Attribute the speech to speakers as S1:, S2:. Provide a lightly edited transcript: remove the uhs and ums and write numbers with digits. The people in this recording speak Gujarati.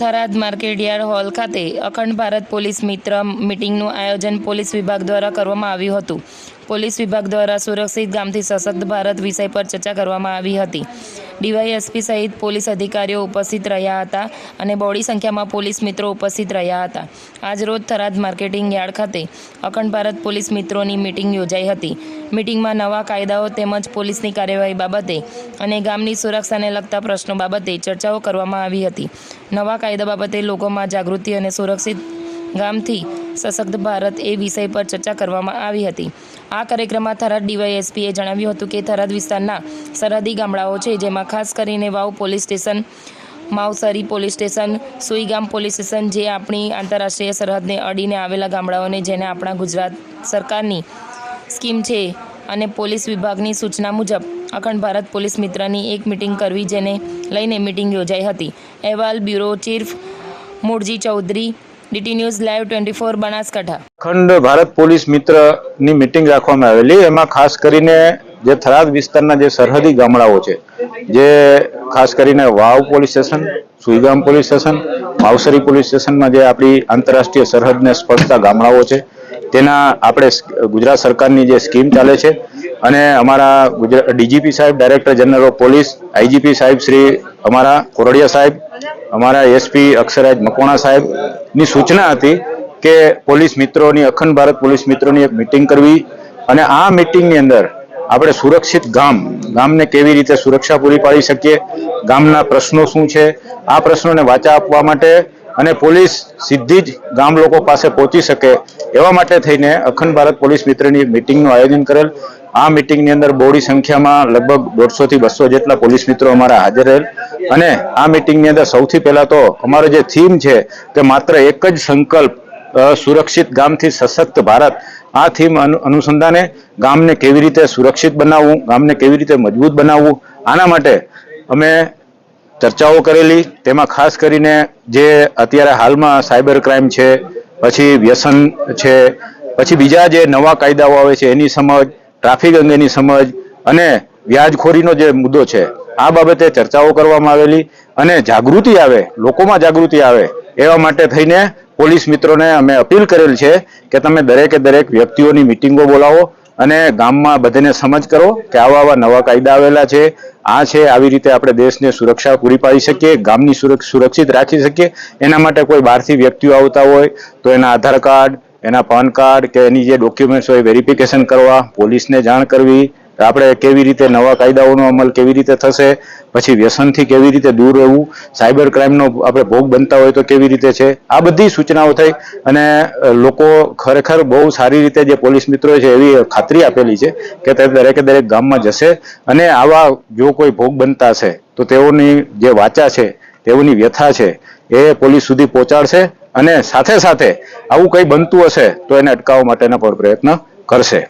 S1: થરાદ માર્કેટયાર્ડ હોલ ખાતે અખંડ ભારત પોલીસ મિત્ર મીટિંગનું આયોજન પોલીસ વિભાગ દ્વારા કરવામાં આવ્યું હતું। પોલીસ વિભાગ દ્વારા સુરક્ષિત ગામથી સશક્ત ભારત વિષય પર ચર્ચા કરવામાં આવી હતી। ડીવાયએસપી સહિત પોલીસ અધિકારીઓ ઉપસ્થિત રહ્યા હતા અને બહોળી સંખ્યામાં પોલીસ મિત્રો ઉપસ્થિત રહ્યા હતા। આજરોજ થરાદ માર્કેટિંગ યાર્ડ ખાતે અખંડ ભારત પોલીસ મિત્રોની મીટિંગ યોજાઈ હતી। મીટિંગમાં નવા કાયદાઓ તેમજ પોલીસની કાર્યવાહી બાબતે અને ગામની સુરક્ષાને લગતા પ્રશ્નો બાબતે ચર્ચાઓ કરવામાં આવી હતી। નવા કાયદા બાબતે લોકોમાં જાગૃતિ અને સુરક્ષિત ગામથી સશક્ત ભારત એ વિષય પર ચર્ચા કરવામાં આવી હતી। આ કાર્યક્રમમાં થરાદ ડીવાયએસપીએ જણાવ્યું હતું કે થરાદ વિસ્તારના સરહદી ગામડાઓ છે, જેમાં ખાસ કરીને Vav police station, Mavsari police station, Suigam police station, જે આપણી આંતરરાષ્ટ્રીય સરહદને અડીને આવેલા ગામડાઓને જેને આપણા ગુજરાત સરકારની સ્કીમ છે અને પોલીસ વિભાગની સૂચના મુજબ અખંડ ભારત પોલીસ મિત્રની એક મિટિંગ કરવી, જેને લઈને મિટિંગ યોજાઈ હતી। અહેવાલ bureau chief Mulji Chaudhary, DT news live 24 Banaskantha.
S2: Akhand Bharat police મિત્રની મિટિંગ રાખવામાં આવેલી, એમાં ખાસ કરીને જે થરાદ વિસ્તારના જે સરહદી ગામડાઓ છે, જે ખાસ કરીને Vav police station, Suigam police station, Mavsari police સ્ટેશનમાં જે આપણી આંતરરાષ્ટ્રીય સરહદને સ્પર્શતા ગામડાઓ છે, તેના આપણે ગુજરાત સરકારની જે સ્કીમ ચાલે છે અને અમારા ડીજીપી સાહેબ, director general of police, IGP સાહેબ શ્રી અમારા કોરડિયા સાહેબ, અમારા એસપી અક્ષરાજ મકવાણા સાહેબની સૂચના હતી કે પોલીસ મિત્રોની, અખંડ ભારત પોલીસ મિત્રોની એક મિટિંગ કરવી અને આ મિટિંગની અંદર આપણે સુરક્ષિત ગામને કેવી રીતે સુરક્ષા પૂરી પાડી શકીએ, ગામના પ્રશ્નો શું છે, આ પ્રશ્નોને વાચા આપવા માટે અને પોલીસ સીધી જ ગામ લોકો પાસે પહોંચી શકે એવા માટે થઈને અખંડ ભારત પોલીસ મિત્રની મિટિંગનું આયોજન કરેલ। આ મિટિંગની અંદર બહોળી સંખ્યામાં લગભગ 150 થી 200 જેટલા પોલીસ મિત્રો અમારા હાજર રહેલ અને આ મિટિંગની અંદર સૌથી પહેલા તો અમારો જે થીમ છે કે માત્ર એક જ સંકલ્પ, સુરક્ષિત ગામથી સશક્ત ભારત, આ થીમ અનુસંધાને ગામને કેવી રીતે સુરક્ષિત બનાવવું, ગામને કેવી રીતે મજબૂત બનાવવું, આના માટે અમે ચર્ચાઓ કરેલી। તેમાં ખાસ કરીને જે અત્યારે હાલમાં સાયબર ક્રાઇમ છે, પછી વ્યસન છે, પછી બીજા જે નવા કાયદાઓ આવે છે એની સમજ, ટ્રાફિક અંગેની સમજ અને વ્યાજખોરીનો જે મુદ્દો છે, આ બાબતે ચર્ચાઓ કરવામાં આવેલી અને જાગૃતિ આવે, લોકોમાં જાગૃતિ આવે એવા માટે થઈને પોલીસ મિત્રોને અમે અપીલ કરેલ છે કે તમે દરેકે દરેક વ્યક્તિઓની મિટિંગો બોલાવો અને ગામમાં બધાને સમજ કરો કે આવા નવા કાયદા આવેલા છે, આ છે, આવી રીતે આપણે દેશને સુરક્ષા પૂરી પાડી શકીએ, ગામની સુરક્ષિત રાખી શકીએ। એના માટે કોઈ બહારથી વ્યક્તિઓ આવતા હોય તો એના આધાર કાર્ડ, એના પાન કાર્ડ કે એની જે ડોક્યુમેન્ટ્સ હોય વેરિફિકેશન કરવા, પોલીસને જાણ કરવી, આપણે કેવી રીતે નવા કાયદાઓનો અમલ કેવી રીતે થશે, પછી વ્યસનથી કેવી રીતે દૂર રહેવું, સાયબર ક્રાઇમનો આપણે ભોગ બનતા હોય તો કેવી રીતે છે, આ બધી સૂચનાઓ થઈ અને લોકો ખરેખર બહુ સારી રીતે જે પોલીસ મિત્રો છે એવી ખાતરી આપેલી છે કે તે દરેકે દરેક ગામમાં જશે અને આવા જો કોઈ ભોગ બનતા છે તો તેઓની જે વાચા છે, તેઓની વ્યથા છે એ પોલીસ સુધી પહોંચાડશે અને સાથે સાથે આવું કંઈ બનતું હશે તો એને અટકાવવા માટેના પણ પ્રયત્ન કરશે।